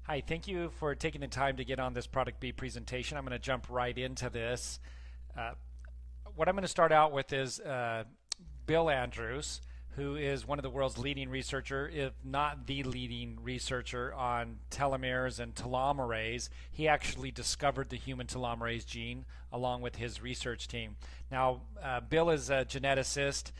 Hi, thank you for taking the time to get on this Product B presentation. I'm going to jump right into this. Uh, what I'm going to start out with is Bill Andrews, who is one of the world's leading researcher, if not the leading researcher on telomeres and telomerase. He actually discovered the human telomerase gene along with his research team. Now, Bill is a geneticist,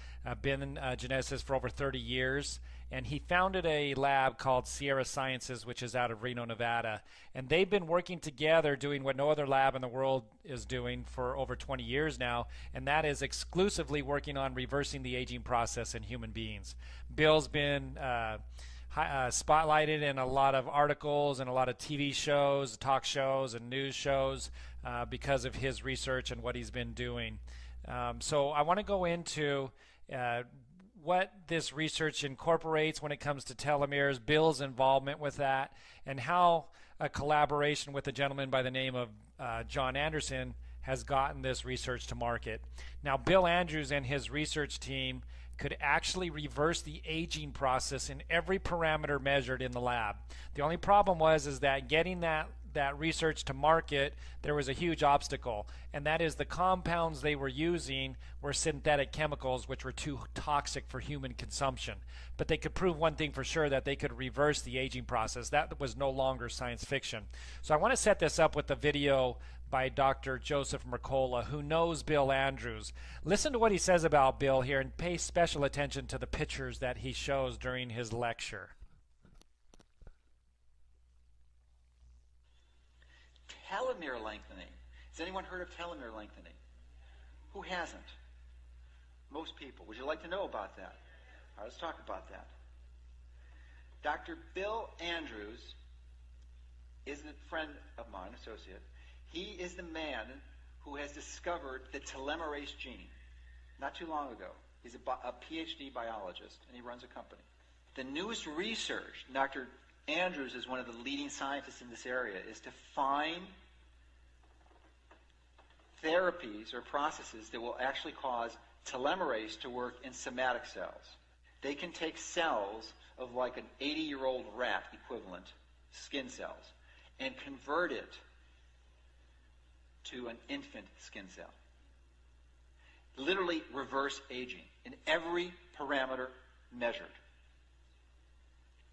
been a geneticist for over 30 years, and he founded a lab called IsaGensis, which is out of Reno, Nevada. And they've been working together doing what no other lab in the world is doing for over 20 years now, and that is exclusively working on reversing the aging process in human beings. Bill's been spotlighted in a lot of articles and a lot of TV shows, talk shows, and news shows because of his research and what he's been doing. So I want to go into what this research incorporates when it comes to telomeres, Bill's involvement with that, and how a collaboration with a gentleman by the name of John Anderson has gotten this research to market. Now, Bill Andrews and his research team could actually reverse the aging process in every parameter measured in the lab. The only problem was that getting that research to market, there was a huge obstacle, and that is the compounds they were using were synthetic chemicals which were too toxic for human consumption. But they could prove one thing for sure, that they could reverse the aging process. That was no longer science fiction. So I want to set this up with a video by Dr. Joseph Mercola, who knows Bill Andrews. Listen to what he says about Bill here and pay special attention to the pictures that he shows during his lecture. Telomere lengthening. Has anyone heard of telomere lengthening? Who hasn't? Most people. Would you like to know about that? All right, let's talk about that. Dr. Bill Andrews is a friend of mine, associate. He is the man who has discovered the telomerase gene not too long ago. He's a PhD biologist, and he runs a company. The newest research, Dr. Andrews is one of the leading scientists in this area, is to find therapies or processes that will actually cause telomerase to work in somatic cells. They can take cells of like an 80-year-old rat equivalent, skin cells, and convert it to an infant skin cell. Literally reverse aging in every parameter measured.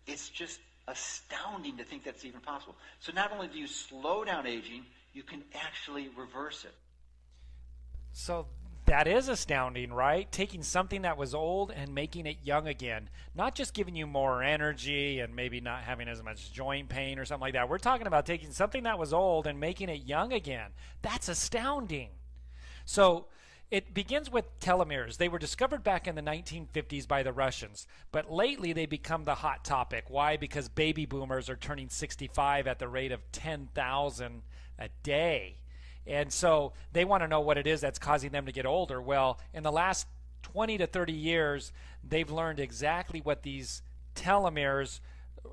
It's just astounding to think that's even possible. So not only do you slow down aging, you can actually reverse it. So that is astounding, right? Taking something that was old and making it young again. Not just giving you more energy and maybe not having as much joint pain or something like that. We're talking about taking something that was old and making it young again. That's astounding. So it begins with telomeres. They were discovered back in the 1950s by the Russians, but lately they become the hot topic. Why? Because baby boomers are turning 65 at the rate of 10,000 a day. And so they want to know what it is that's causing them to get older. Well, in the last 20 to 30 years, they've learned exactly what these telomeres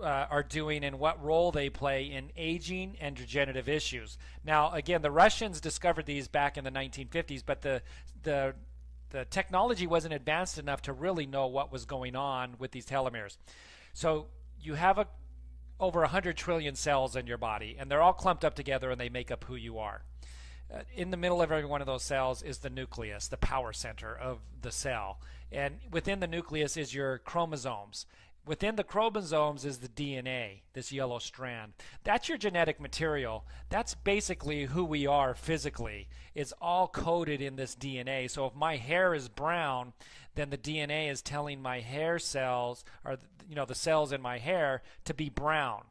are doing and what role they play in aging and degenerative issues. Now, again, the Russians discovered these back in the 1950s, but the technology wasn't advanced enough to really know what was going on with these telomeres. So you have over 100 trillion cells in your body, and they're all clumped up together, and they make up who you are. In the middle of every one of those cells is the nucleus, the power center of the cell. And within the nucleus is your chromosomes. Within the chromosomes is the DNA, this yellow strand. That's your genetic material. That's basically who we are physically. It's all coded in this DNA. So if my hair is brown, then the DNA is telling my hair cells, or the cells in my hair, to be brown.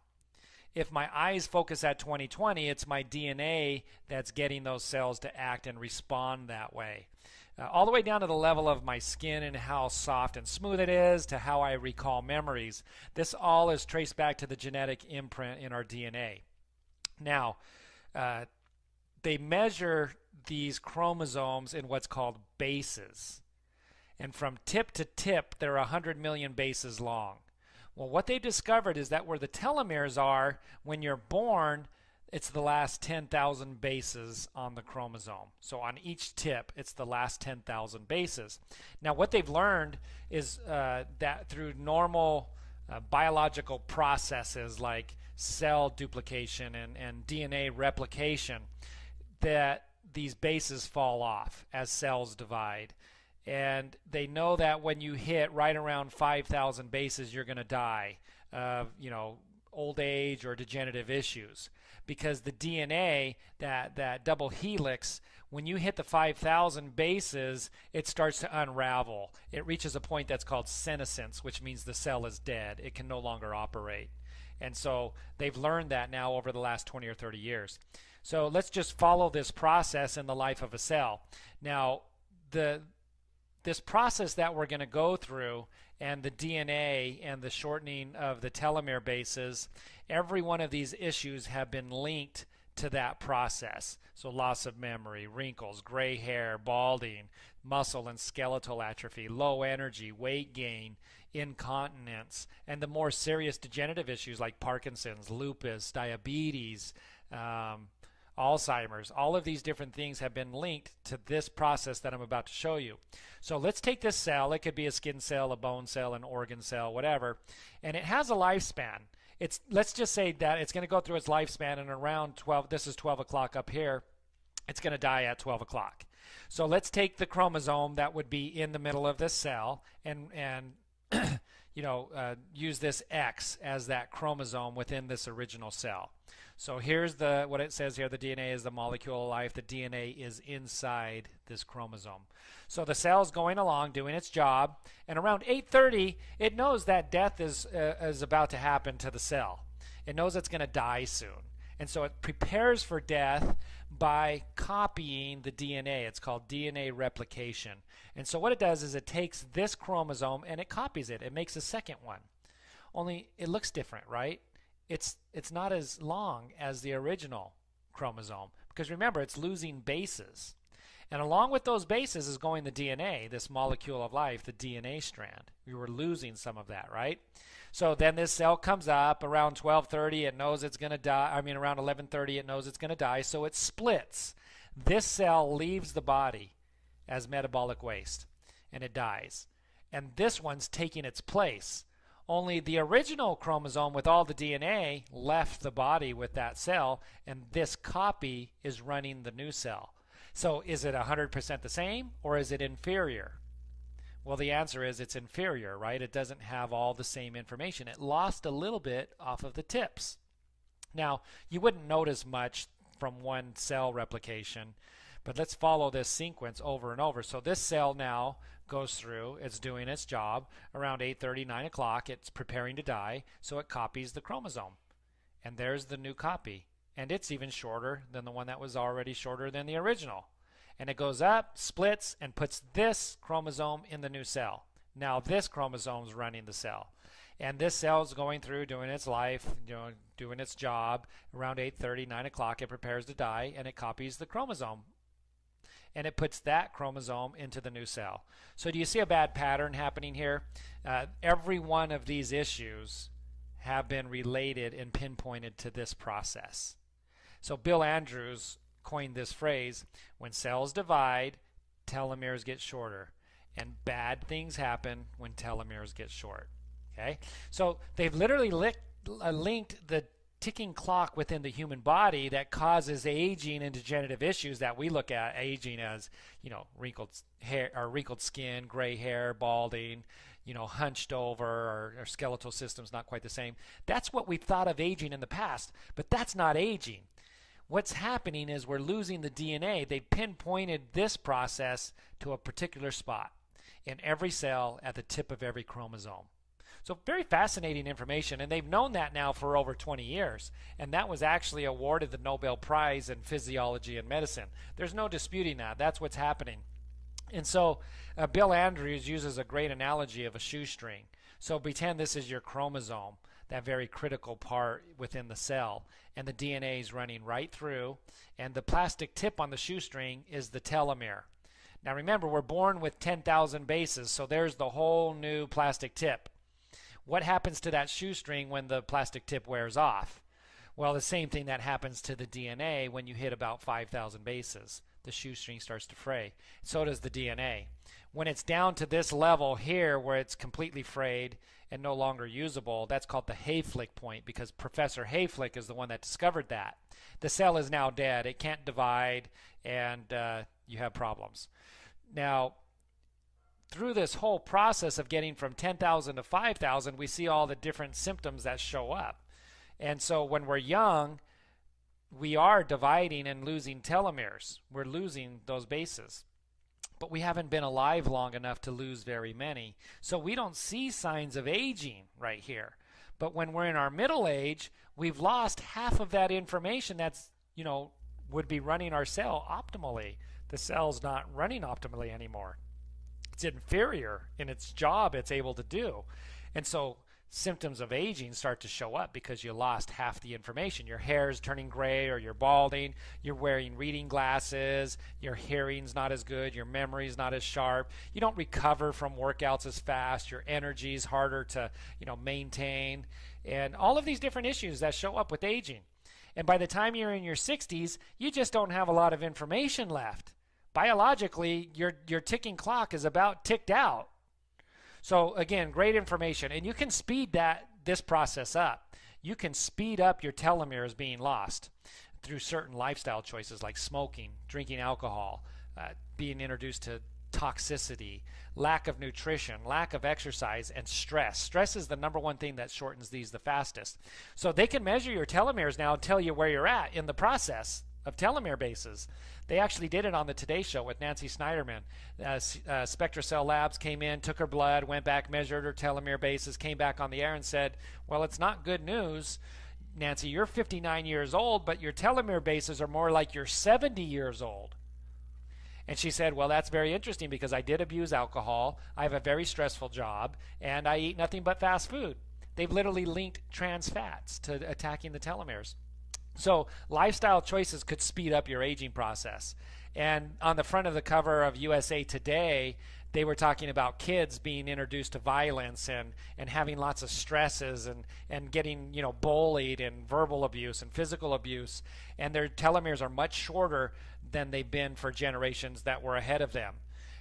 If my eyes focus at 20/20, it's my DNA that's getting those cells to act and respond that way. All the way down to the level of my skin and how soft and smooth it is, to how I recall memories. This all is traced back to the genetic imprint in our DNA. Now, they measure these chromosomes in what's called bases. And from tip to tip, they're 100 million bases long. Well, what they've discovered is that where the telomeres are, when you're born, it's the last 10,000 bases on the chromosome. So on each tip, it's the last 10,000 bases. Now, what they've learned is that through normal biological processes like cell duplication and DNA replication, that these bases fall off as cells divide. And they know that when you hit right around 5,000 bases, you're going to die of, old age or degenerative issues. Because the DNA, that double helix, when you hit the 5,000 bases, it starts to unravel. It reaches a point that's called senescence, which means the cell is dead. It can no longer operate. And so they've learned that now over the last 20 or 30 years. So let's just follow this process in the life of a cell. Now, this process that we're going to go through, and the DNA and the shortening of the telomere bases, every one of these issues have been linked to that process. So loss of memory, wrinkles, gray hair, balding, muscle and skeletal atrophy, low energy, weight gain, incontinence, and the more serious degenerative issues like Parkinson's, lupus, diabetes, Alzheimer's. All of these different things have been linked to this process that I'm about to show you. So let's take this cell. It could be a skin cell, a bone cell, an organ cell, whatever. And it has a lifespan. Let's just say that it's going to go through its lifespan, and around 12, this is 12 o'clock up here, it's going to die at 12 o'clock. So let's take the chromosome that would be in the middle of this cell and use this X as that chromosome within this original cell. So here's what it says here. The DNA is the molecule of life. The DNA is inside this chromosome. So the cell's going along, doing its job, and around 8:30, it knows that death is about to happen to the cell. It knows it's going to die soon. And so it prepares for death by copying the DNA. It's called DNA replication. And so what it does is it takes this chromosome and it copies it. It makes a second one. Only it looks different, right? It's not as long as the original chromosome, because remember, it's losing bases. And along with those bases is going the DNA, this molecule of life, the DNA strand. We were losing some of that, right? So then this cell comes up around 12:30. It knows it's going to die. Around 11:30, it knows it's going to die. So it splits. This cell leaves the body as metabolic waste, and it dies. And this one's taking its place. Only the original chromosome with all the DNA left the body with that cell, and this copy is running the new cell. So is it 100% the same, or is it inferior? Well, the answer is it's inferior, right? It doesn't have all the same information. It lost a little bit off of the tips. Now, you wouldn't notice much from one cell replication, but let's follow this sequence over and over. So this cell now goes through, it's doing its job. Around 8:30, 9 o'clock, it's preparing to die, so it copies the chromosome. And there's the new copy. And it's even shorter than the one that was already shorter than the original. And it goes up, splits, and puts this chromosome in the new cell. Now this chromosome's running the cell. And this cell's going through, doing its life, doing its job. Around 8:30, 9 o'clock, it prepares to die, and it copies the chromosome. And it puts that chromosome into the new cell. So do you see a bad pattern happening here? Every one of these issues have been related and pinpointed to this process. So Bill Andrews coined this phrase: when cells divide, telomeres get shorter. And bad things happen when telomeres get short. Okay? So they've literally linked the ticking clock within the human body that causes aging and degenerative issues that we look at aging as, wrinkled hair or wrinkled skin, gray hair, balding, hunched over, or skeletal system's not quite the same. That's what we thought of aging in the past, but that's not aging. What's happening is we're losing the DNA. They pinpointed this process to a particular spot in every cell at the tip of every chromosome. So very fascinating information, and they've known that now for over 20 years, and that was actually awarded the Nobel Prize in Physiology and Medicine. There's no disputing that. That's what's happening. And so Bill Andrews uses a great analogy of a shoestring. So pretend this is your chromosome, that very critical part within the cell, and the DNA is running right through, and the plastic tip on the shoestring is the telomere. Now remember, we're born with 10,000 bases, so there's the whole new plastic tip. What happens to that shoestring when the plastic tip wears off? Well, the same thing that happens to the DNA when you hit about 5,000 bases. The shoestring starts to fray. So does the DNA. When it's down to this level here where it's completely frayed and no longer usable, that's called the Hayflick point, because Professor Hayflick is the one that discovered that. The cell is now dead. It can't divide, and you have problems. Now, through this whole process of getting from 10,000 to 5,000, we see all the different symptoms that show up. And so when we're young, we are dividing and losing telomeres. We're losing those bases. But we haven't been alive long enough to lose very many. So we don't see signs of aging right here. But when we're in our middle age, we've lost half of that information that's, would be running our cell optimally. The cell's not running optimally anymore. It's inferior in its job it's able to do. And so symptoms of aging start to show up because you lost half the information. Your hair is turning gray, or you're balding, you're wearing reading glasses, your hearing's not as good, your memory's not as sharp, you don't recover from workouts as fast, your energy's harder to maintain, and all of these different issues that show up with aging. And by the time you're in your 60s, you just don't have a lot of information left. Biologically, your ticking clock is about ticked out. So again, great information, and you can speed this process up. You can speed up your telomeres being lost through certain lifestyle choices like smoking, drinking alcohol, being introduced to toxicity, lack of nutrition, lack of exercise, and stress. Stress is the number one thing that shortens these the fastest. So they can measure your telomeres now and tell you where you're at in the process of telomere bases. They actually did it on the Today Show with Nancy Snyderman. SpectraCell Labs came in, took her blood, went back, measured her telomere bases, came back on the air and said, well, it's not good news. Nancy, you're 59 years old, but your telomere bases are more like you're 70 years old. And she said, well, that's very interesting because I did abuse alcohol, I have a very stressful job, and I eat nothing but fast food. They've literally linked trans fats to attacking the telomeres. So lifestyle choices could speed up your aging process. And on the front of the cover of USA Today, they were talking about kids being introduced to violence and having lots of stresses and getting bullied and verbal abuse and physical abuse. And their telomeres are much shorter than they've been for generations that were ahead of them.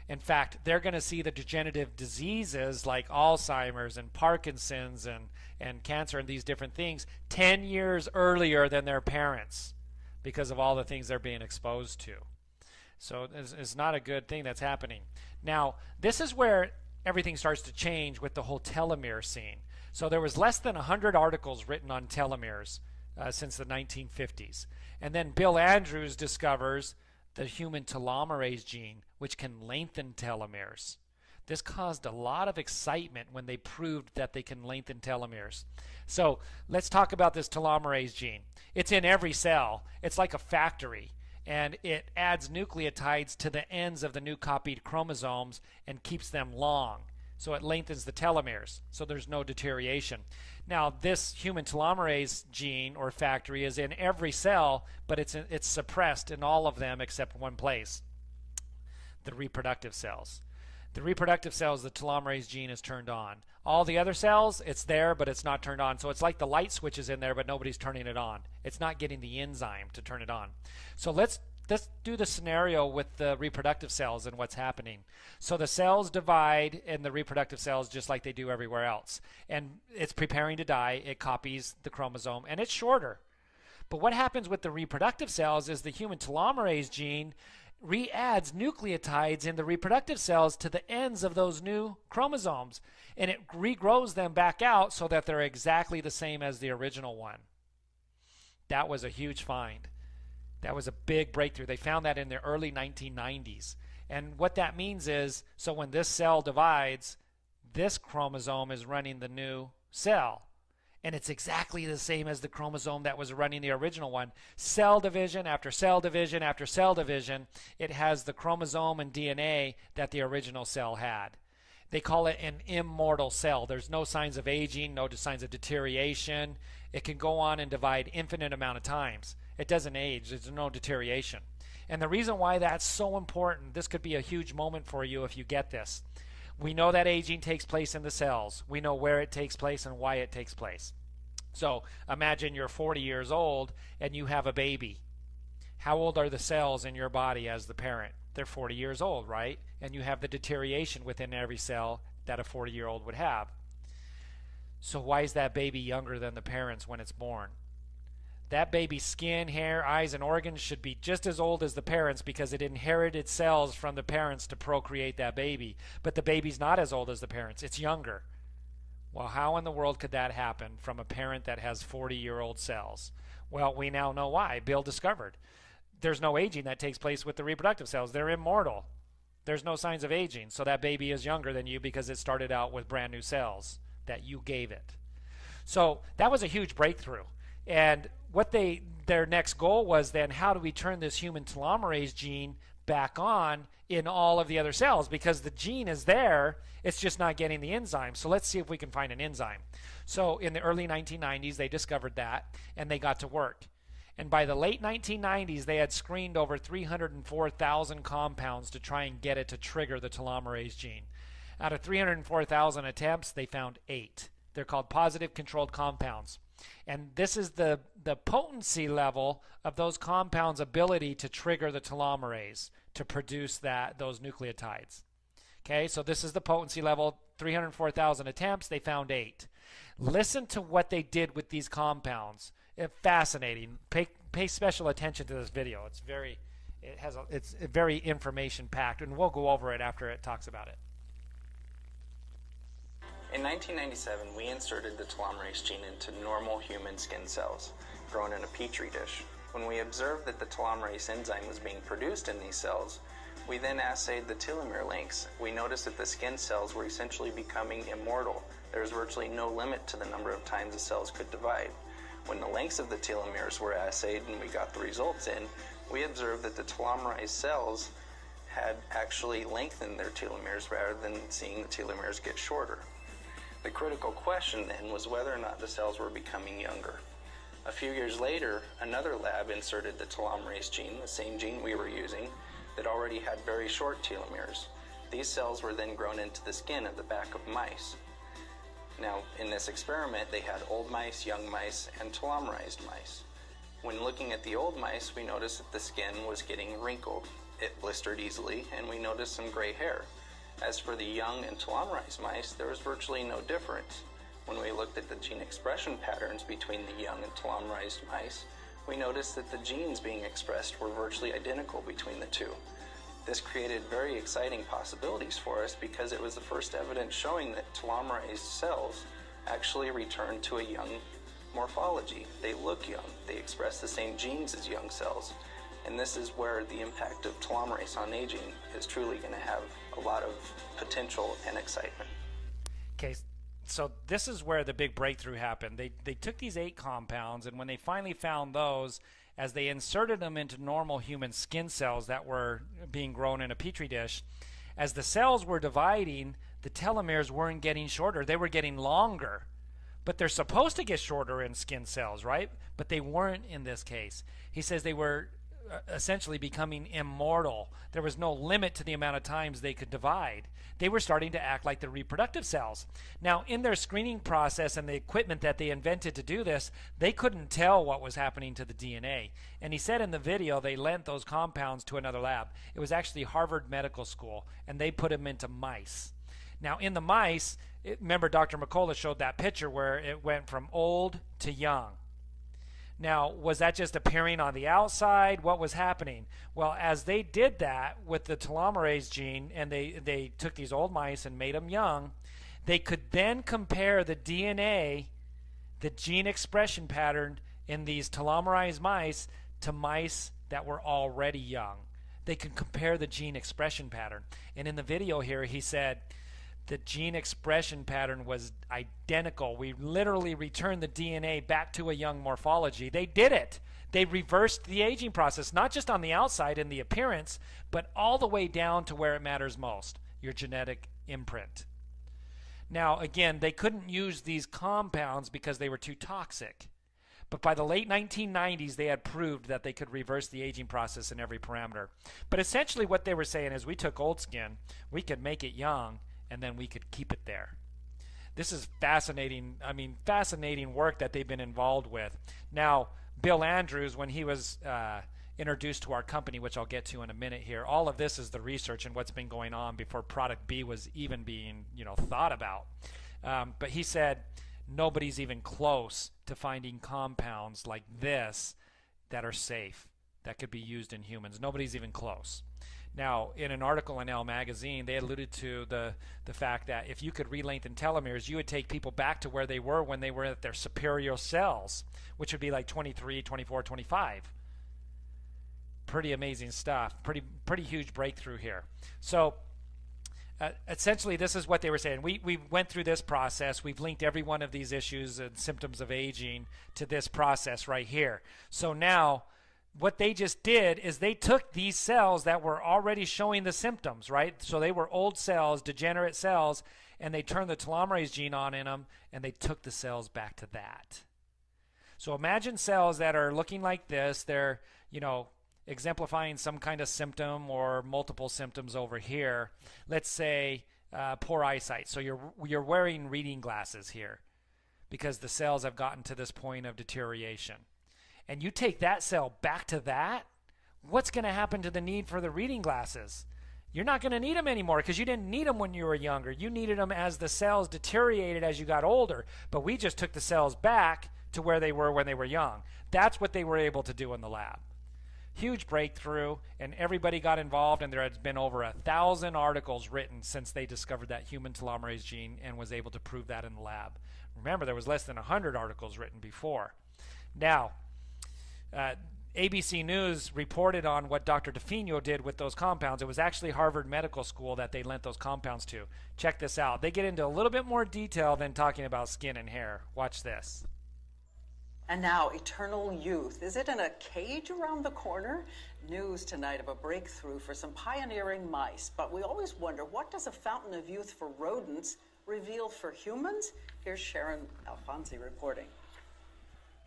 In fact, they're going to see the degenerative diseases like Alzheimer's and Parkinson's and cancer and these different things 10 years earlier than their parents because of all the things they're being exposed to. So it's not a good thing that's happening. Now, this is where everything starts to change with the whole telomere scene. So there was less than 100 articles written on telomeres since the 1950s. And then Bill Andrews discovers the human telomerase gene, which can lengthen telomeres. This caused a lot of excitement when they proved that they can lengthen telomeres. So let's talk about this telomerase gene. It's in every cell. It's like a factory, and it adds nucleotides to the ends of the new copied chromosomes and keeps them long. So it lengthens the telomeres, so there's no deterioration. Now, this human telomerase gene or factory is in every cell, but it's suppressed in all of them except one place, the reproductive cells. The reproductive cells, the telomerase gene is turned on. All the other cells, it's there, but it's not turned on. So it's like the light switch is in there, but nobody's turning it on. It's not getting the enzyme to turn it on. So let's do the scenario with the reproductive cells and what's happening. So the cells divide in the reproductive cells just like they do everywhere else. And it's preparing to die. It copies the chromosome, and it's shorter. But what happens with the reproductive cells is the human telomerase gene re-adds nucleotides in the reproductive cells to the ends of those new chromosomes, and it regrows them back out so that they're exactly the same as the original one. That was a huge find. That was a big breakthrough. They found that in the early 1990s. And what that means is, so when this cell divides, this chromosome is running the new cell. And it's exactly the same as the chromosome that was running the original one. Cell division after cell division after cell division, it has the chromosome and DNA that the original cell had. They call it an immortal cell. There's no signs of aging, no signs of deterioration. It can go on and divide infinite amount of times. It doesn't age. There's no deterioration. And the reason why that's so important, this could be a huge moment for you if you get this. We know that aging takes place in the cells. We know where it takes place and why it takes place. So imagine you're 40 years old and you have a baby. How old are the cells in your body as the parent? they're 40 years old, right? And you have the deterioration within every cell that a 40-year-old would have. So why is that baby younger than the parents when it's born? That baby's skin, hair, eyes, and organs should be just as old as the parents because it inherited cells from the parents to procreate that baby. But the baby's not as old as the parents. It's younger. Well, how in the world could that happen from a parent that has 40-year-old cells? Well, we now know why. Bill discovered. There's no aging that takes place with the reproductive cells. They're immortal. There's no signs of aging. So that baby is younger than you because it started out with brand new cells that you gave it. So that was a huge breakthrough. And what their next goal was then, how do we turn this human telomerase gene back on in all of the other cells? Because the gene is there, it's just not getting the enzyme. So let's see if we can find an enzyme. So in the early 1990s, they discovered that, and they got to work. And by the late 1990s, they had screened over 304,000 compounds to try and get it to trigger the telomerase gene. Out of 304,000 attempts, they found 8. They're called positive controlled compounds. And this is the potency level of those compounds' ability to trigger the telomerase to produce those nucleotides. Okay, so this is the potency level, 304,000 attempts, they found 8. Listen to what they did with these compounds. Fascinating. Pay special attention to this video. It's very information packed, and we'll go over it after it talks about it. In 1997, we inserted the telomerase gene into normal human skin cells, grown in a petri dish. When we observed that the telomerase enzyme was being produced in these cells, we then assayed the telomere lengths. We noticed that the skin cells were essentially becoming immortal. There was virtually no limit to the number of times the cells could divide. When the lengths of the telomeres were assayed and we got the results in, we observed that the telomerase cells had actually lengthened their telomeres rather than seeing the telomeres get shorter. The critical question then was whether or not the cells were becoming younger. A few years later, another lab inserted the telomerase gene, the same gene we were using, that already had very short telomeres. These cells were then grown into the skin at the back of mice. Now, in this experiment, they had old mice, young mice, and telomerized mice. When looking at the old mice, we noticed that the skin was getting wrinkled. It blistered easily, and we noticed some gray hair. As for the young and telomerized mice, there was virtually no difference. When we looked at the gene expression patterns between the young and telomerized mice, we noticed that the genes being expressed were virtually identical between the two. This created very exciting possibilities for us because it was the first evidence showing that telomerized cells actually return to a young morphology. They look young. They express the same genes as young cells. And this is where the impact of telomerase on aging is truly going to have a lot of potential and excitement. Okay, so this is where the big breakthrough happened. They took these 8 compounds, and when they finally found those, as they inserted them into normal human skin cells that were being grown in a petri dish, as the cells were dividing, the telomeres weren't getting shorter. They were getting longer. But they're supposed to get shorter in skin cells, right? But they weren't in this case. He says they were essentially becoming immortal. There was no limit to the amount of times they could divide. They were starting to act like the reproductive cells. Now, in their screening process and the equipment that they invented to do this, they couldn't tell what was happening to the DNA. And he said in the video they lent those compounds to another lab. It was actually Harvard Medical School, and they put them into mice. Now, in the mice, remember Dr. McCullough showed that picture where it went from old to young. Now, was that just appearing on the outside? What was happening? Well, as they did that with the telomerase gene, and they took these old mice and made them young, they could then compare the DNA, the gene expression pattern in these telomerized mice to mice that were already young. They could compare the gene expression pattern. And in the video here, he said, the gene expression pattern was identical. We literally returned the DNA back to a young morphology. They did it. They reversed the aging process, not just on the outside in the appearance, but all the way down to where it matters most, your genetic imprint. Now, again, they couldn't use these compounds because they were too toxic. But by the late 1990s, they had proved that they could reverse the aging process in every parameter. But essentially what they were saying is we took old skin, we could make it young, and then we could keep it there. This is fascinating, fascinating work that they've been involved with. Now, Bill Andrews, when he was introduced to our company, which I'll get to in a minute here. All of this is the research and what's been going on before product B was even being, thought about. But he said nobody's even close to finding compounds like this that are safe, that could be used in humans. Nobody's even close. Now, in an article in Elle magazine, they alluded to the fact that if you could re-lengthen telomeres, you would take people back to where they were when they were at their superior cells, which would be like 23, 24, 25. Pretty amazing stuff. Pretty huge breakthrough here. So essentially, this is what they were saying. We went through this process. We've linked every one of these issues and symptoms of aging to this process right here. So now what they just did is they took these cells that were already showing the symptoms, right? So they were old cells, degenerate cells, and they turned the telomerase gene on in them, and they took the cells back to that. So imagine cells that are looking like this. They're, exemplifying some kind of symptom or multiple symptoms over here. Let's say poor eyesight. So you're wearing reading glasses here because the cells have gotten to this point of deterioration. And you take that cell back to that, what's going to happen to the need for the reading glasses? You're not going to need them anymore because you didn't need them when you were younger. You needed them as the cells deteriorated as you got older. But we just took the cells back to where they were when they were young. That's what they were able to do in the lab. Huge breakthrough, and everybody got involved, and there has been over 1,000 articles written since they discovered that human telomerase gene and was able to prove that in the lab. Remember, there was less than 100 articles written before. Now, ABC News reported on what Dr. DeFino did with those compounds. It was actually Harvard Medical School that they lent those compounds to. Check this out. They get into a little bit more detail than talking about skin and hair. Watch this. And now, eternal youth. Is it in a cage around the corner? News tonight of a breakthrough for some pioneering mice. But we always wonder, what does a fountain of youth for rodents reveal for humans? Here's Sharon Alfonsi reporting.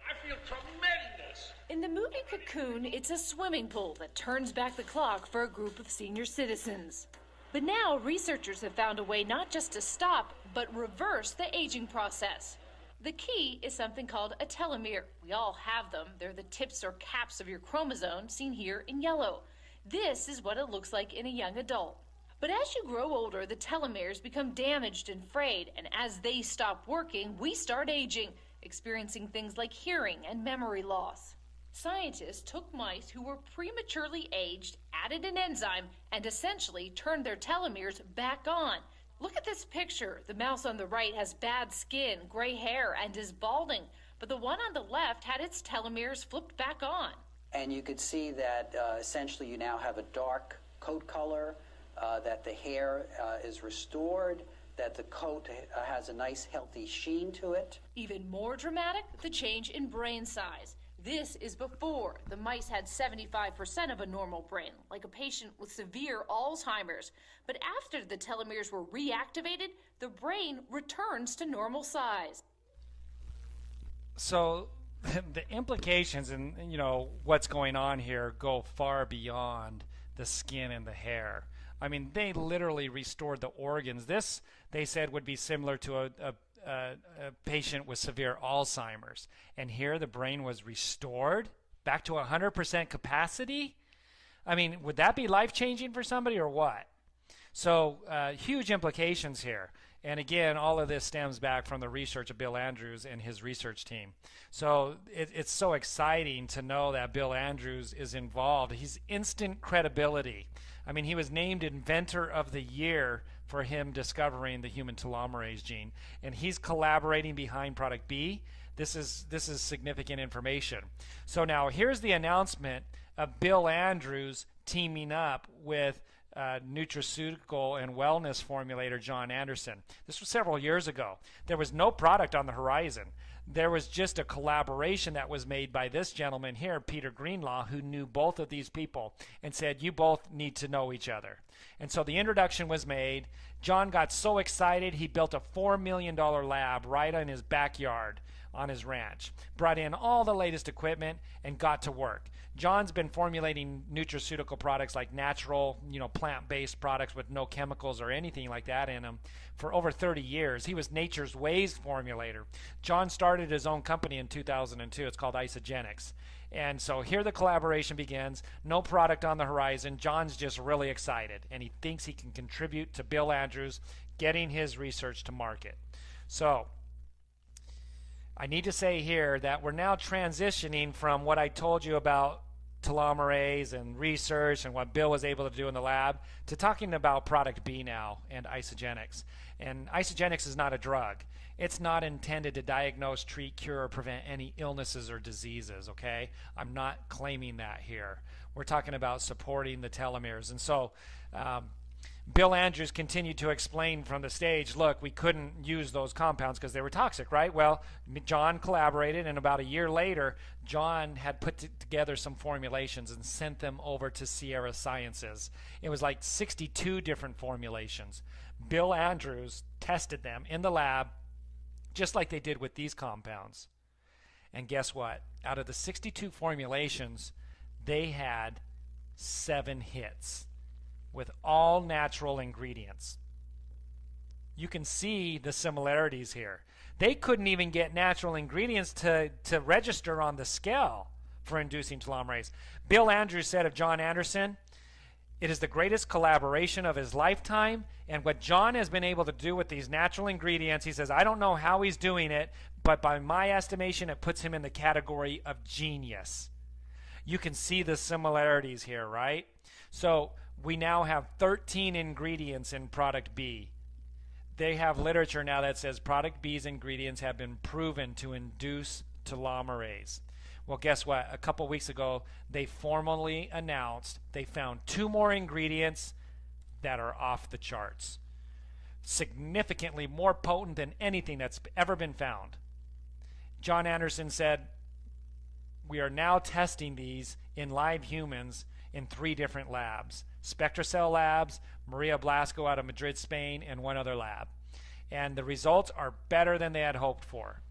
I feel tremendous. In the movie Cocoon, it's a swimming pool that turns back the clock for a group of senior citizens. But now researchers have found a way not just to stop, but reverse the aging process. The key is something called a telomere. We all have them. They're the tips or caps of your chromosome, seen here in yellow. This is what it looks like in a young adult. But as you grow older, the telomeres become damaged and frayed, and as they stop working, we start aging, experiencing things like hearing and memory loss. Scientists took mice who were prematurely aged, added an enzyme, and essentially turned their telomeres back on. Look at this picture. The mouse on the right has bad skin, gray hair, and is balding, but the one on the left had its telomeres flipped back on. And you could see that essentially you now have a dark coat color, that the hair is restored, that the coat has a nice healthy sheen to it. Even more dramatic, the change in brain size. This is before. The mice had 75% of a normal brain, like a patient with severe Alzheimer's. But after the telomeres were reactivated, the brain returns to normal size. So the implications and what's going on here go far beyond the skin and the hair. I mean, they literally restored the organs. This, they said, would be similar to a patient with severe Alzheimer's. And here the brain was restored back to 100% capacity. I mean, would that be life-changing for somebody or what? So huge implications here. And again, all of this stems back from the research of Bill Andrews and his research team. So it's so exciting to know that Bill Andrews is involved. He's instant credibility. I mean, he was named Inventor of the Year for him discovering the human telomerase gene. And he's collaborating behind Product B. This is significant information. So now here's the announcement of Bill Andrews teaming up with nutraceutical and wellness formulator John Anderson. This was several years ago. There was no product on the horizon. There was just a collaboration that was made by this gentleman here, Peter Greenlaw, who knew both of these people and said, you both need to know each other. And so the introduction was made. John got so excited, he built a $4 million lab right in his backyard on his ranch, brought in all the latest equipment, and got to work. John's been formulating nutraceutical products like natural, plant-based products with no chemicals or anything like that in them for over 30 years. He was Nature's Ways formulator. John started his own company in 2002. It's called IsaGensis. And so here the collaboration begins. No product on the horizon. John's just really excited, and he thinks he can contribute to Bill Andrews getting his research to market. So I need to say here that we're now transitioning from what I told you about telomerase and research and what Bill was able to do in the lab to talking about product B now and IsaGenix. And IsaGenix is not a drug. It's not intended to diagnose, treat, cure, or prevent any illnesses or diseases, okay? I'm not claiming that here. We're talking about supporting the telomeres. And so Bill Andrews continued to explain from the stage, look, we couldn't use those compounds because they were toxic, right? Well, John collaborated, and about a year later, John had put together some formulations and sent them over to Sierra Sciences. It was like 62 different formulations. Bill Andrews tested them in the lab, just like they did with these compounds. And guess what? Out of the 62 formulations, they had 7 hits with all natural ingredients. You can see the similarities here. They couldn't even get natural ingredients to register on the scale for inducing telomerase. Bill Andrews said of John Anderson, it is the greatest collaboration of his lifetime, and what John has been able to do with these natural ingredients, he says, I don't know how he's doing it, but by my estimation, it puts him in the category of genius. You can see the similarities here, right? So we now have 13 ingredients in product B. They have literature now that says product B's ingredients have been proven to induce telomerase. Well, guess what? A couple weeks ago, they formally announced they found 2 more ingredients that are off the charts. Significantly more potent than anything that's ever been found. John Anderson said, we are now testing these in live humans in 3 different labs. SpectraCell Labs, Maria Blasco out of Madrid, Spain, and 1 other lab. And the results are better than they had hoped for.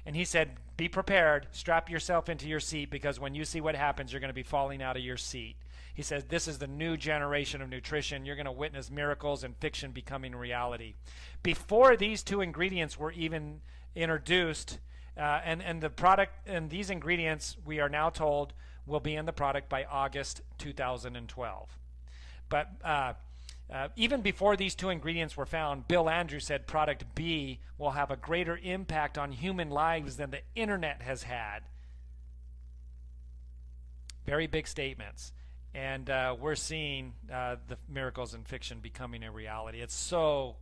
And he said, be prepared, strap yourself into your seat, because when you see what happens, you're going to be falling out of your seat. He says, this is the new generation of nutrition. You're going to witness miracles and fiction becoming reality. Before these 2 ingredients were even introduced, and the product and these ingredients, we are now told, will be in the product by August 2012. But even before these 2 ingredients were found, Bill Andrews said product B will have a greater impact on human lives than the internet has had. Very big statements. And we're seeing the miracles in fiction becoming a reality. It's so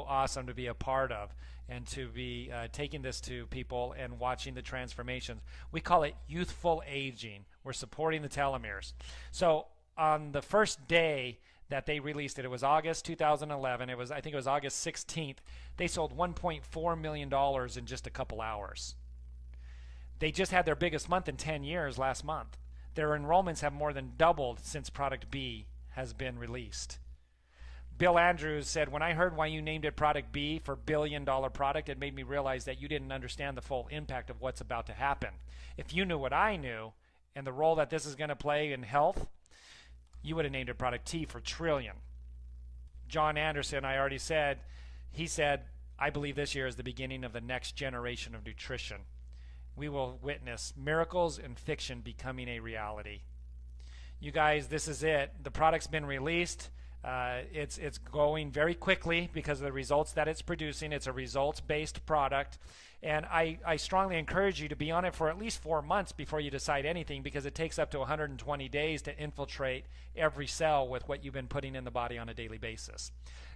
awesome to be a part of and to be taking this to people and watching the transformations. We call it youthful aging. We're supporting the telomeres. So on the first day that they released it, it was August 2011. I think it was August 16th. They sold $1.4 million in just a couple hours. They just had their biggest month in 10 years last month. Their enrollments have more than doubled since product B has been released. Bill Andrews said, when I heard why you named it product B for billion-dollar product, it made me realize that you didn't understand the full impact of what's about to happen. If you knew what I knew and the role that this is going to play in health, you would have named it product T for trillion. John Anderson, I already said, he said, I believe this year is the beginning of the next generation of nutrition. We will witness miracles and fiction becoming a reality. You guys, this is it. The product's been released. It's going very quickly because of the results that it's producing. It's a results-based product. And I strongly encourage you to be on it for at least 4 months before you decide anything, because it takes up to 120 days to infiltrate every cell with what you've been putting in the body on a daily basis.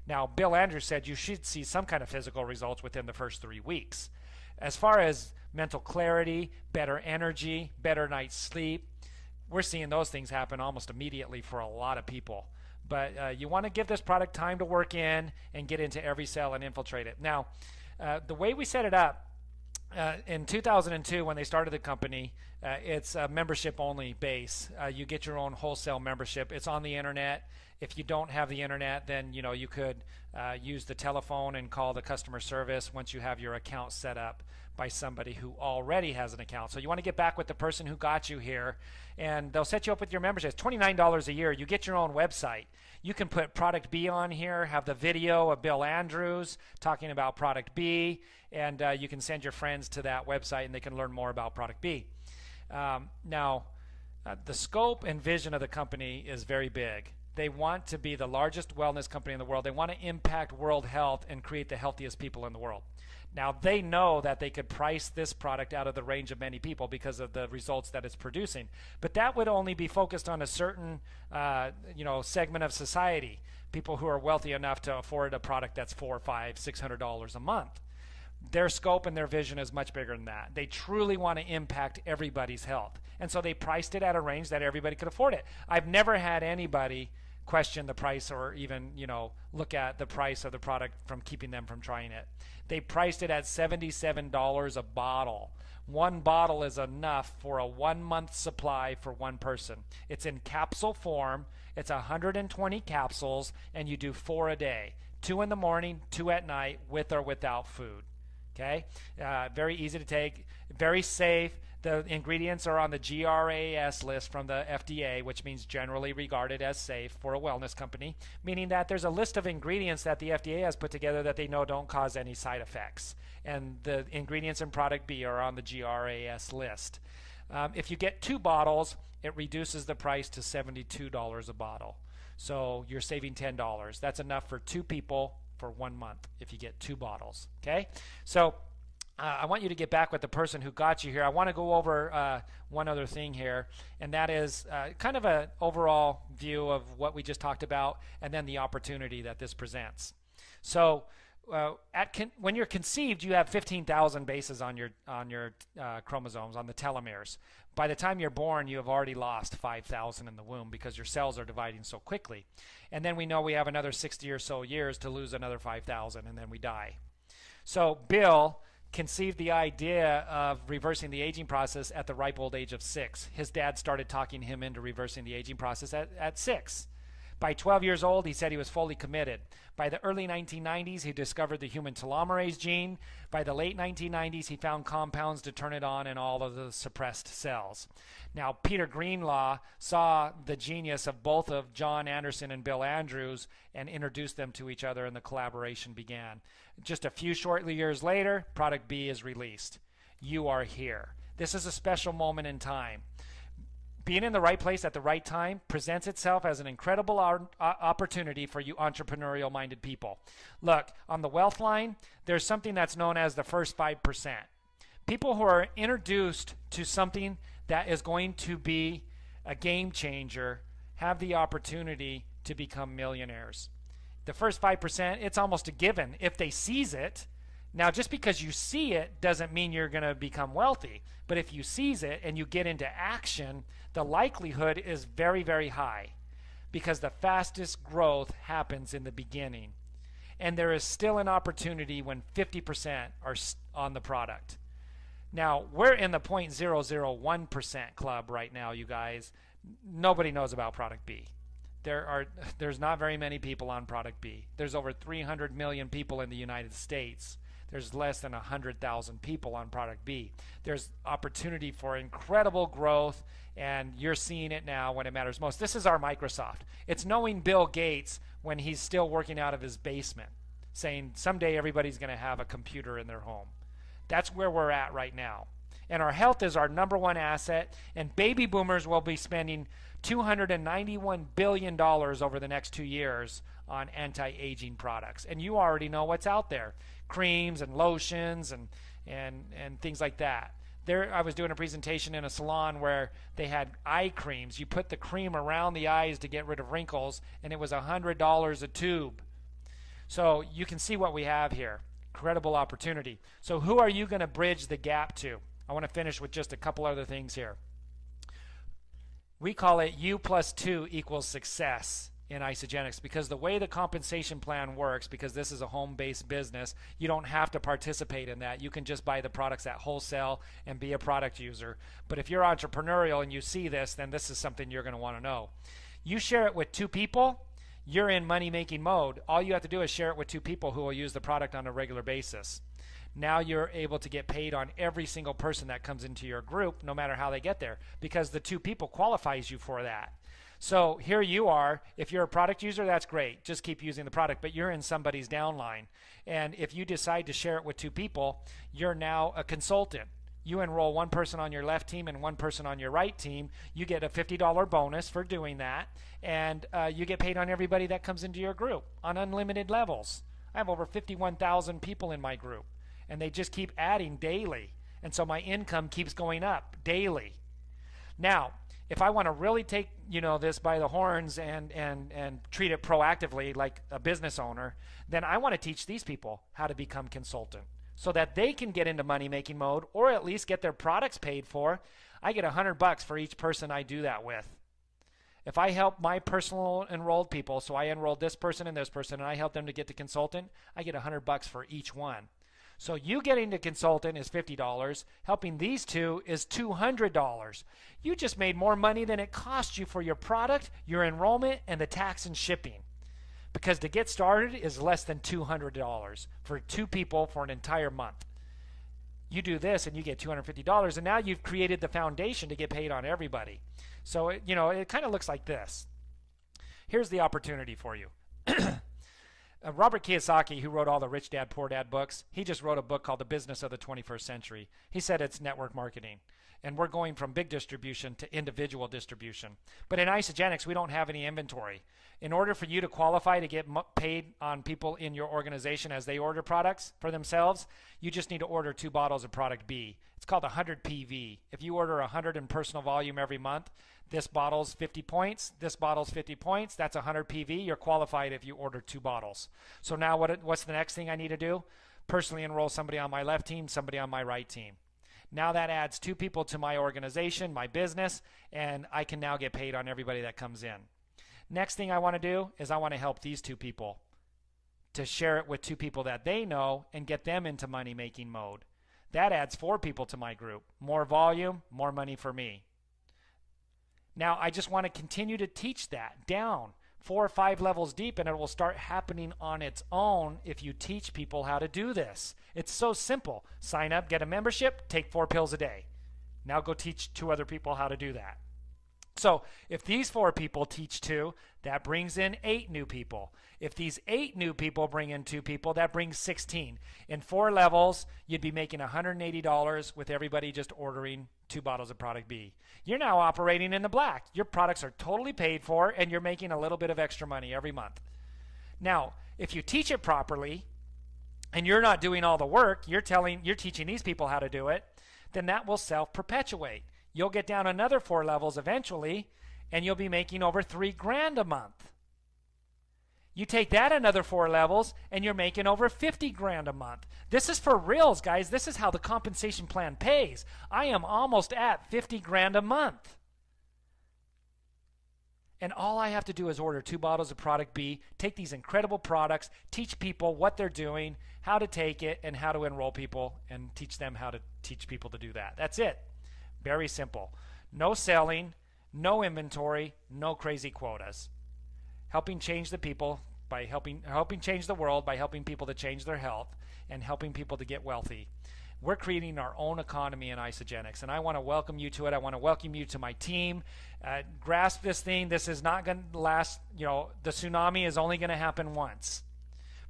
Now, Bill Andrews said you should see some kind of physical results within the first 3 weeks. As far as mental clarity, better energy, better night's sleep, we're seeing those things happen almost immediately for a lot of people. But you want to give this product time to work in and get into every cell and infiltrate it. Now, the way we set it up, in 2002, when they started the company, it's a membership-only base. You get your own wholesale membership. It's on the internet. If you don't have the internet, then you could use the telephone and call the customer service once you have your account set up. by somebody who already has an account. So you want to get back with the person who got you here, and they'll set you up with your membership. It's $29 a year. You get your own website. You can put Product B on here, have the video of Bill Andrews talking about Product B, and you can send your friends to that website and they can learn more about Product B. Now, the scope and vision of the company is very big. They want to be the largest wellness company in the world. They want to impact world health and create the healthiest people in the world. Now, they know that they could price this product out of the range of many people because of the results that it's producing. But that would only be focused on a certain segment of society, people who are wealthy enough to afford a product that's $400, $500, $600 a month. Their scope and their vision is much bigger than that. They truly want to impact everybody's health. And so they priced it at a range that everybody could afford it. I've never had anybody question the price or even, look at the price of the product from keeping them from trying it. They priced it at $77 a bottle. One bottle is enough for a 1 month supply for one person. It's in capsule form. It's 120 capsules, and you do 4 a day. 2 in the morning, 2 at night, with or without food. Okay? Very easy to take, very safe. The ingredients are on the GRAS list from the FDA, which means generally regarded as safe for a wellness company, meaning that there's a list of ingredients that the FDA has put together that they know don't cause any side effects. And the ingredients in Product B are on the GRAS list. If you get 2 bottles, it reduces the price to $72 a bottle. So you're saving $10. That's enough for 2 people for 1 month if you get 2 bottles. Okay? So I want you to get back with the person who got you here. I want to go over one other thing here, and that is kind of an overall view of what we just talked about and then the opportunity that this presents. So when you're conceived, you have 15,000 bases on your chromosomes, on the telomeres. By the time you're born, you have already lost 5,000 in the womb because your cells are dividing so quickly. And then we know we have another 60 or so years to lose another 5,000, and then we die. So Bill conceived the idea of reversing the aging process at the ripe old age of 6. His dad started talking him into reversing the aging process at 6. By 12 years old, he said he was fully committed. By the early 1990s, he discovered the human telomerase gene. By the late 1990s, he found compounds to turn it on in all of the suppressed cells. Now, Peter Greenlaw saw the genius of both of John Anderson and Bill Andrews and introduced them to each other, and the collaboration began. Just a few short years later, Product B is released. You are here. This is a special moment in time. Being in the right place at the right time presents itself as an incredible opportunity for you entrepreneurial-minded people. Look, on the wealth line, there's something that's known as the first 5%. People who are introduced to something that is going to be a game changer have the opportunity to become millionaires. The first 5%, it's almost a given if they seize it. Now, just because you see it doesn't mean you're going to become wealthy. But if you seize it and you get into action, the likelihood is very, very high because the fastest growth happens in the beginning. And there is still an opportunity when 50% are on the product. Now, we're in the 0.001% club right now, you guys. Nobody knows about Product B. There's not very many people on Product B. There's over 300 million people in the United States. There's less than 100,000 people on Product B. There's opportunity for incredible growth, and you're seeing it now when it matters most. This is our Microsoft. It's knowing Bill Gates when he's still working out of his basement, saying someday everybody's going to have a computer in their home. That's where we're at right now. And our health is our #1 asset, and baby boomers will be spending $291 billion over the next 2 years on anti-aging products. And you already know what's out there. Creams and lotions and things like that. I was doing a presentation in a salon where they had eye creams. You put the cream around the eyes to get rid of wrinkles, and it was $100 a tube. So you can see what we have here. Incredible opportunity. So who are you going to bridge the gap to? I want to finish with just a couple other things here. We call it U plus 2 equals success in IsaGensis, because the way the compensation plan works, because this is a home-based business, you don't have to participate in that. You can just buy the products at wholesale and be a product user. But if you're entrepreneurial and you see this, then this is something you're going to want to know. You share it with 2 people, you're in money-making mode. All you have to do is share it with 2 people who will use the product on a regular basis. Now you're able to get paid on every single person that comes into your group, no matter how they get there, because the 2 people qualifies you for that. So here you are. If you're a product user, that's great. Just keep using the product, but you're in somebody's downline. And if you decide to share it with 2 people, you're now a consultant. You enroll 1 person on your left team and 1 person on your right team. You get a $50 bonus for doing that, and you get paid on everybody that comes into your group on unlimited levels. I have over 51,000 people in my group, and they just keep adding daily. And so my income keeps going up daily. Now, if I want to really take this by the horns and treat it proactively like a business owner, then I want to teach these people how to become consultant so that they can get into money making mode, or at least get their products paid for. I get $100 for each person I do that with. If I help my personal enrolled people, so I enrolled this person and I help them to get to consultant, I get $100 for each one. So you getting to consultant is $50. Helping these 2 is $200. You just made more money than it cost you for your product, your enrollment, and the tax and shipping. Because to get started is less than $200 for 2 people for an entire month. You do this and you get $250, and now you've created the foundation to get paid on everybody. So it kind of looks like this. Here's the opportunity for you. Robert Kiyosaki, who wrote all the Rich Dad, Poor Dad books, he just wrote a book called The Business of the 21st Century. He said it's network marketing. And we're going from big distribution to individual distribution. But in IsaGensis, we don't have any inventory. In order for you to qualify to get paid on people in your organization as they order products for themselves, you just need to order 2 bottles of product B. It's called 100 PV. If you order 100 in personal volume every month, this bottle's 50 points, this bottle's 50 points, that's 100 PV. You're qualified if you order 2 bottles. So now what's the next thing I need to do? Personally enroll somebody on my left team, somebody on my right team. Now that adds 2 people to my organization, my business, and I can now get paid on everybody that comes in. Next thing I want to do is I want to help these 2 people to share it with 2 people that they know and get them into money making mode. That adds 4 people to my group. More volume, more money for me. Now I just want to continue to teach that down 4 or 5 levels deep, and it will start happening on its own if you teach people how to do this. It's so simple. Sign up, get a membership, take 4 pills a day. Now go teach 2 other people how to do that. So if these 4 people teach 2, that brings in 8 new people. If these 8 new people bring in 2 people, that brings 16. In 4 levels, you'd be making $180 with everybody just ordering 2 bottles of product B. You're now operating in the black. Your products are totally paid for, and you're making a little bit of extra money every month. Now, if you teach it properly, and you're not doing all the work, you're teaching these people how to do it, then that will self-perpetuate. You'll get down another 4 levels eventually, and you'll be making over $3,000 a month. You take that another 4 levels, and you're making over $50,000 a month. This is for reals, guys. This is how the compensation plan pays. I am almost at $50,000 a month. And all I have to do is order 2 bottles of product B, take these incredible products, teach people what they're doing, how to take it, and how to enroll people, and teach them how to teach people to do that. That's it. Very simple. No selling, no inventory, no crazy quotas. Helping change the people by helping change the world by helping people to change their health and helping people to get wealthy. We're creating our own economy in IsaGensis, and I want to welcome you to it. I want to welcome you to my team. Grasp this thing. This is not going to last. The tsunami is only going to happen once.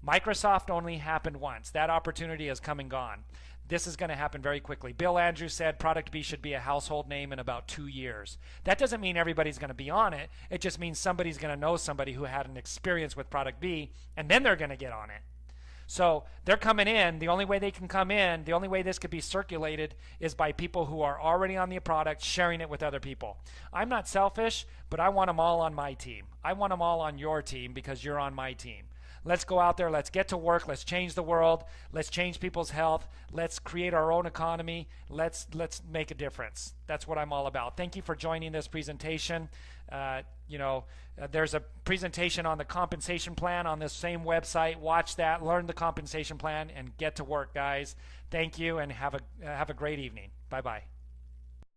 Microsoft only happened once. That opportunity has come and gone. This is going to happen very quickly. Bill Andrews said Product B should be a household name in about 2 years. That doesn't mean everybody's going to be on it. It just means somebody's going to know somebody who had an experience with Product B, and then they're going to get on it. So they're coming in. The only way they can come in, the only way this could be circulated is by people who are already on the product, sharing it with other people. I'm not selfish, but I want them all on my team. I want them all on your team because you're on my team. Let's go out there. Let's get to work. Let's change the world. Let's change people's health. Let's create our own economy. Let's make a difference. That's what I'm all about. Thank you for joining this presentation. There's a presentation on the compensation plan on this same website. Watch that. Learn the compensation plan and get to work, guys. Thank you, and have a great evening. Bye-bye.